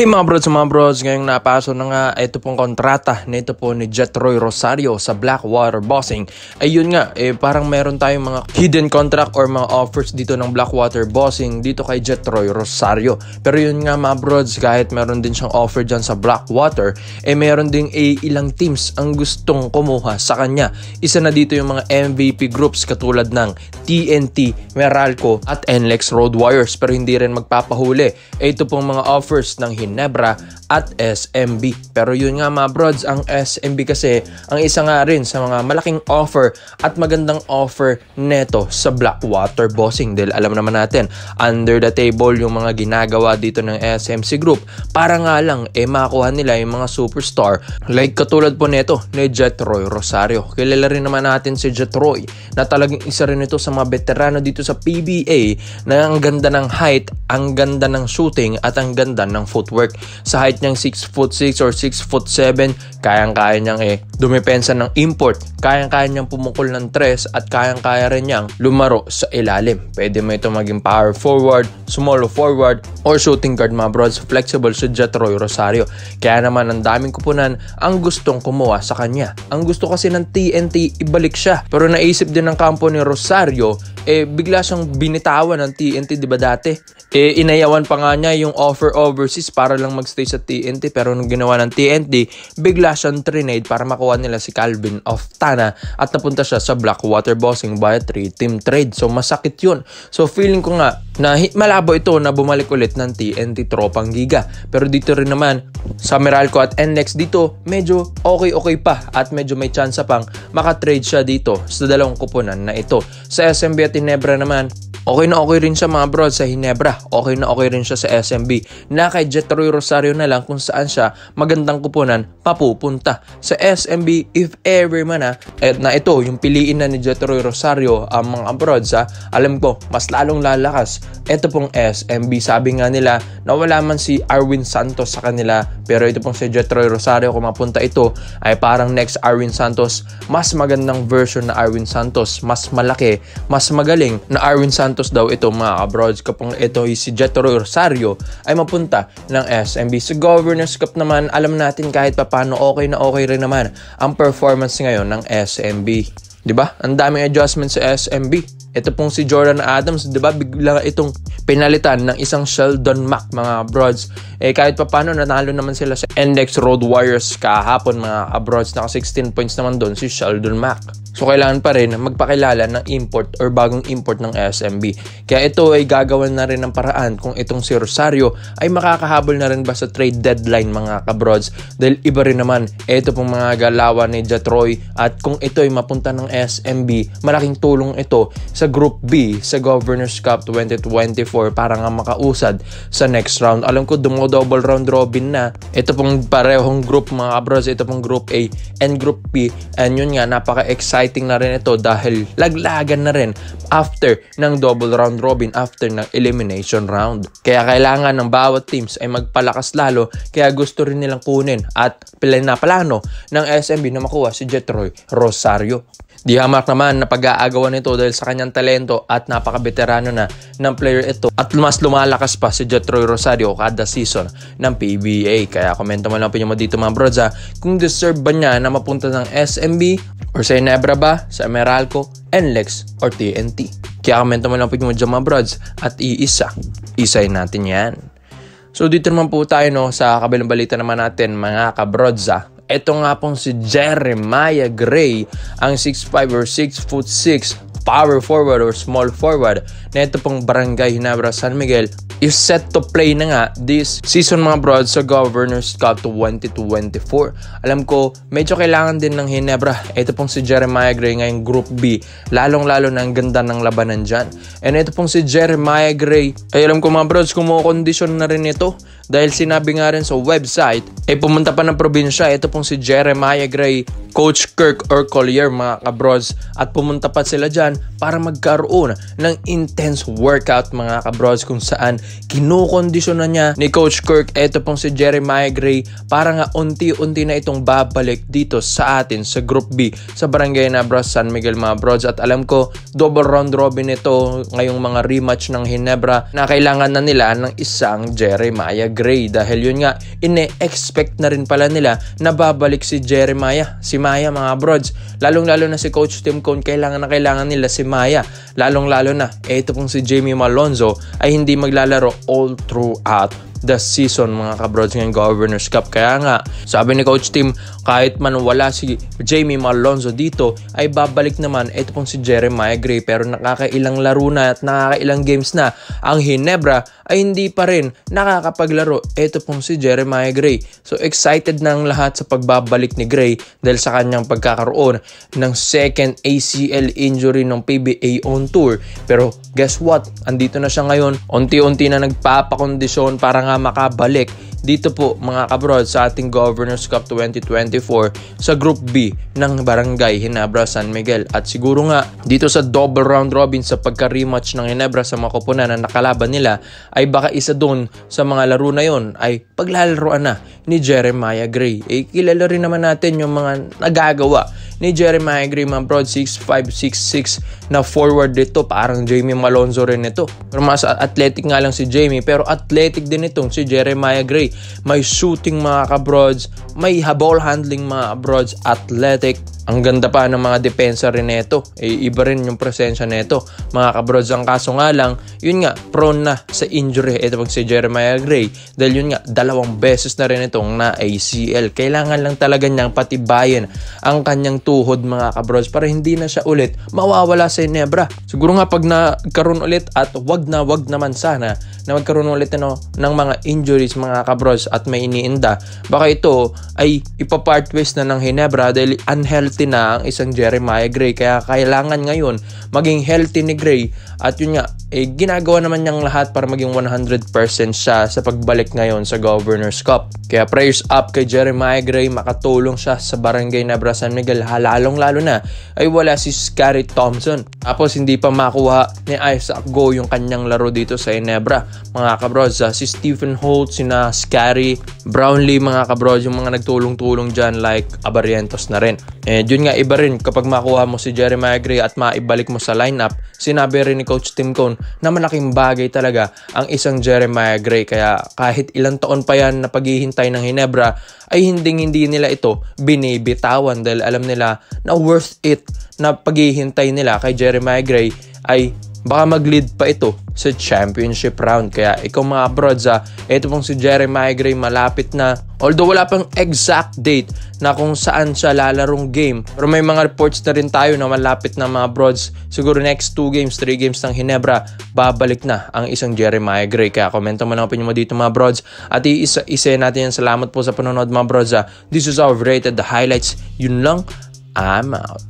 Hey mga bros, ngayong napaso na nga ito pong kontrata na ito po ni Jetroy Rosario sa Blackwater Bossing. Ayun nga, parang meron tayong mga hidden contract or mga offers dito ng Blackwater Bossing dito kay Jetroy Rosario. Pero yun nga mga bros, kahit meron din siyang offer dyan sa Blackwater, meron ding ilang teams ang gustong kumuha sa kanya. Isa na dito yung mga MVP groups katulad ng TNT, Meralco at NLEX Road Warriors, pero hindi rin magpapahuli. Ito pong mga offers ng Ginebra at SMB. Pero yun nga mga brods, ang SMB kasi ang isa nga rin sa mga malaking offer at magandang offer neto sa Blackwater Bossing. Dahil alam naman natin, under the table yung mga ginagawa dito ng SMC Group para nga lang makakuha nila yung mga superstar like katulad po neto ni Jetroy Rosario. Kilala rin naman natin si Jetroy na talagang isa rin ito sa mga veterano dito sa PBA na ang ganda ng height, ang ganda ng shooting at ang ganda ng footwork. Sa height niyang 6'6" or 6'7", kayang-kaya niyang dumepensa ng import, kayang-kaya niyang pumukol ng tres at kayang-kaya rin niyang lumaro sa ilalim. Pwede mo ito maging power forward, small forward, or shooting guard mga brods. Flexible si Jetroy Rosario. Kaya naman ang daming kupunan ang gustong kumuha sa kanya. Ang gusto kasi ng TNT, ibalik siya. Pero naisip din ng kampo ni Rosario, bigla siyang binitawan ng TNT, di ba dati? Inayawan pa nga niya yung offer overseas para lang magstay sa TNT, pero nung ginawa ng TNT, bigla siyang trinade para makuha nila si Calvin Oftana at napunta siya sa Blackwater Bossing via 3-team trade. So masakit yun. So feeling ko nga na malabo ito na bumalik ulit ng TNT tropang giga. Pero dito rin naman sa Meralco at NLEX dito, medyo okay pa at medyo may chance pang makatrade siya dito sa dalawang kupunan na ito. Sa SMB at Ginebra naman, okay na okay rin siya mga bro. Sa Ginebra, okay na okay rin siya sa SMB. Na kay Jetroy Rosario na lang kung saan siya magandang kupunan papupunta. Sa SMB, if ever man na ito, yung piliin na ni Jetroy Rosario ang mga broads alam ko, mas lalong lalakas ito pong SMB. Sabi nga nila na wala man si Arwin Santos sa kanila, pero ito pong si Jetroy Rosario, kung mapunta ito, ay parang next Arwin Santos, mas magandang version na Arwin Santos, mas malaki, mas magaling na Arwin Santos daw ito mga kabrods. Kapag ito si Jetroy Rosario ay mapunta ng SMB. Sa Governors Cup naman, alam natin kahit papano okay na okay rin naman ang performance ngayon ng SMB. Diba? Ang daming adjustment sa SMB. Ito pong si Jordan Adams, diba? Bigla itong pinalitan ng isang Sheldon Mack mga broads. Kahit papano nanalo naman sila sa NLEX Road Warriors kahapon mga broads. Naka 16 points naman doon si Sheldon Mack. So kailangan pa rin magpakilala ng import or bagong import ng SMB. Kaya ito ay gagawan na rin ng paraan kung itong si Rosario ay makakahabol na rin ba sa trade deadline mga kabrods. Dahil iba rin naman ito pong mga galawan ni Jetroy, at kung ito ay mapunta ng SMB, malaking tulong ito sa Group B sa Governors Cup 2024 para nga makausad sa next round. Alam ko double round robin na ito pong parehong group mga kabrods. Ito pong Group A and Group B, and yun nga, napaka-exciting na rin ito dahil laglagan na rin after ng double round robin, after ng elimination round. Kaya kailangan ng bawat teams ay magpalakas lalo, kaya gusto rin nilang kunin at plano ng SMB na makuha si Jetroy Rosario. Di hamak naman na pag-aagawan nito dahil sa kanyang talento at napaka-veterano na ng player ito, at mas lumalakas pa si Jetroy Rosario kada season ng PBA. Kaya komento mo lang po nyo dito mga brods kung deserve ba niya na mapunta ng SMB or sa Ginebra ba, sa Meralco, NLEX or TNT. Kaya komento mo lang po nyo dyan mga brods at isayin natin yan. So dito naman po tayo sa kabilang balita naman natin mga kabrods. Ito nga pong si Jeremiah Gray, ang 6'5" or 6'6" power forward or small forward na ito pong Barangay Ginebra San Miguel is set to play na nga this season mga broads sa Governors Cup 2024. Alam ko, medyo kailangan din ng Ginebra. Ito pong si Jeremiah Gray ngayong Group B. Lalong-lalo na ang ganda ng labanan dyan. And ito pong si Jeremiah Gray, ay alam ko mga broads, kumukondisyon na rin ito. Dahil sinabi nga rin sa website, pumunta pa ng probinsya. Ito pong si Jeremiah Gray, Coach Kirk or Collier mga kabrods, at pumunta pa sila dyan para magkaroon ng intense intense workout mga kabrods kung saan kinukondisyon na niya ni Coach Kirk eto pong si Jeremiah Gray para nga unti-unti na itong babalik dito sa atin sa Group B sa Barangay Ginebra, San Miguel mga brods. At alam ko double round robin ito ngayong mga rematch ng Ginebra na kailangan na nila ng isang Jeremiah Gray dahil yun nga ine-expect na rin pala nila na babalik si Jeremiah, si Maya mga brods. Lalong-lalo na si Coach Tim Cone, kailangan nila si Maya. Lalong-lalo na ito pong si Jamie Malonzo ay hindi maglalaro all throughout the season mga kabrods ngayong Governors Cup. Kaya nga sabi ni Coach Tim, kahit man wala si Jamie Malonzo dito ay babalik naman ito pong si Jeremiah Gray. Pero nakakailang laro na at nakakailang games na ang Ginebra ay hindi pa rin nakakapaglaro ito pong si Jeremiah Gray. So excited na ang lahat sa pagbabalik ni Gray dahil sa kanyang pagkakaroon ng second ACL injury ng PBA on tour. Pero guess what? Andito na siya ngayon. Unti-unti na nagpapakondisyon para nga makabalik dito po mga kabrod sa ating Governors Cup 2024 sa Group B ng Barangay Ginebra, San Miguel. At siguro nga dito sa double round robin sa pagka-rematch ng Ginebra sa mga koponan na nakalaban nila ay baka isa doon sa mga laro na yon ay paglalaroan na ni Jeremiah Gray. Kilala rin naman natin yung mga nagagawa ni Jeremiah Gray mga brod, 6'5", 6'6" na forward dito, parang Jamie Malonzo rin ito. Pero mas athletic nga lang si Jamie, pero athletic din itong si Jeremiah Gray. May shooting mga kabrods, may ball handling mga kabrods, athletic. Ang ganda pa ng mga depensa rin nito. Iba rin yung presensya nito mga kabrods. Ang kaso nga lang, yun nga, prone na sa injury ito pag si Jeremiah Gray dahil yun nga, 2 beses na rin itong na ACL. Kailangan lang talaga niyang patibayin ang kanyang tuhod mga kabrods para hindi na siya ulit mawawala sa Ginebra. Siguro nga pag nagkaroon ulit, at wag naman sana na magkaroon ulit ng mga injuries mga kabrods at may iniinda, baka ito ay ipapart ways na ng Ginebra dahil unhealthy na ang isang Jeremiah Gray. Kaya kailangan ngayon maging healthy ni Gray at yun nga, ginagawa naman niyang lahat para maging 100% siya sa pagbalik ngayon sa Governors Cup. Kaya prayers up kay Jeremiah Gray, makatulong siya sa Barangay Ginebra, San Miguel. Lalong-lalo na ay wala si Scary Thompson. Tapos hindi pa makuha ni Isaac Go yung kanyang laro dito sa Ginebra. Mga kabrods, si Stephen Holt, sina Scary, Brownlee mga kabrods, yung mga nagtulong-tulong dyan like Abarientos na rin. Yun nga, iba rin kapag makuha mo si Jeremiah Gray at maibalik mo sa lineup. Sinabi rin ni Coach Tim Cone na malaking bagay talaga ang isang Jeremiah Gray. Kaya kahit ilang taon pa yan na paghihintay ng Ginebra ay hindi nila ito binibitawan dahil alam nila na worth it na paghihintay nila kay Jeremiah Gray ay baka mag-lead pa ito sa championship round. Kaya ikaw mga brods, ito pong si Jeremiah Gray malapit na, although wala pang exact date na kung saan siya lalarong game, pero may mga reports na rin tayo na malapit na mga brods, siguro next 2 games, 3 games ng Ginebra, babalik na ang isang Jeremiah Gray. Kaya komento mo lang opinion mo dito mga brods at isa natin yan. Salamat po sa panonood mga brods. This is our rated the highlights. Yun lang, I'm out.